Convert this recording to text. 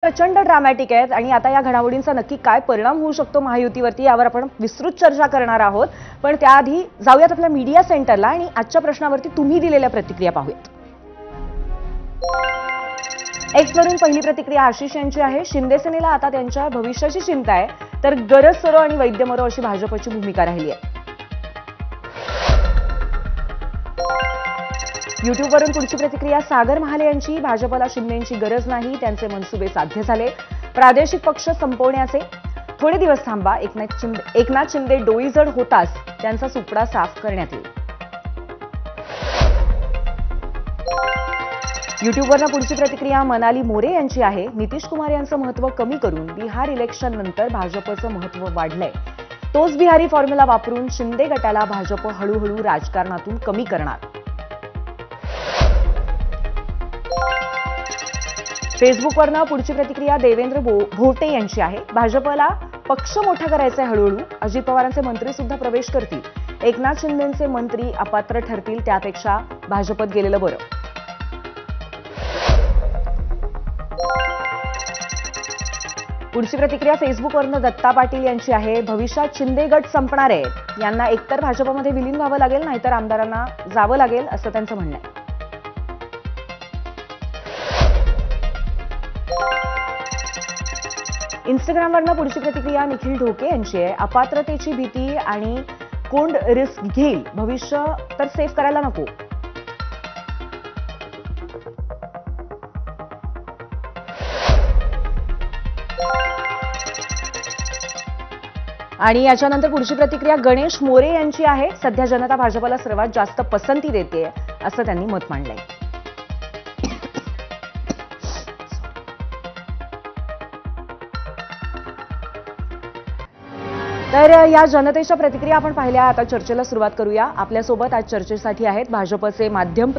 प्रचंड ड्रामॅटिक आहेत आणि आता या घडामोडींचा नक्की काय परिणाम होऊ शकतो महायुतीवरती यावर आपण विस्तृत चर्चा करणार आहोत। पण त्याआधी जाऊयात आपल्या मीडिया सेंटरला आणि आजच्या प्रश्नावरती तुम्ही दिलेल्या प्रतिक्रिया पाहूयात। एक्सवरून पहिली प्रतिक्रिया आशिष यांची आहे। शिंदे सेनेला आता त्यांच्या भविष्याची चिंता आहे, तर गरज सरो आणि वैद्य मरो अशी भाजपची भूमिका राहिली आहे। यूट्यूबवरून पुढची प्रतिक्रिया सागर महाले यांची। भाजपला शिंदेंची गरज नाही, त्यांचे मनसुबे साध्य झाले। प्रादेशिक पक्ष संपवण्याचे थोडे दिवस थांबा, एकनाथ शिंदे डोईजड होताच त्यांचा सुपडा साफ करण्यात येईल। यूट्यूबवरून पुढची प्रतिक्रिया मनाली मोरे यांची आहे। नितीश कुमार यांचं महत्त्व कमी करून बिहार इलेक्शन नंतर भाजपचं महत्त्व वाढलंय। तोच बिहारी फॉर्म्युला वापरून शिंदे गटाला भाजप हळूहळू राजकारणातून कमी करणार। फेसबुकवरनं पुढची प्रतिक्रिया देवेंद्र भोटे यांची आहे। भाजपला पक्ष मोठा करायचा हळूहळू, अजित पवारांचे मंत्री सुद्धा प्रवेश करतील। एकनाथ शिंदेंचे मंत्री अपात्र ठरतील, त्यापेक्षा भाजपत गेलेलं बरं। पुढची प्रतिक्रिया फेसबुकवरनं दत्ता पाटील यांची आहे। भविष्यात शिंदे गट संपणार आहे, यांना एकतर भाजपमध्ये विलीन व्हावं लागेल, नाहीतर आमदारांना जावं लागेल असं त्यांचं म्हणणं आहे। इंस्टाग्रामवरनं पुढची प्रतिक्रिया निखिल ढोके यांची आहे। अपात्रतेची भीती आणि कोण रिस्क घेईल, भविष्य तर सेफ करायला नको। आणि याच्यानंतर पुढची प्रतिक्रिया गणेश मोरे यांची आहे। सध्या जनता भाजपला सर्वात जास्त पसंती देते असं त्यांनी मत मांडलंय। तर या जनतेच्या प्रतिक्रिया आपण पाहिल्या। आता चर्चेला सुरुवात करूया। आपल्यासोबत आज चर्चेसाठी आहेत भाजपचे माध्यम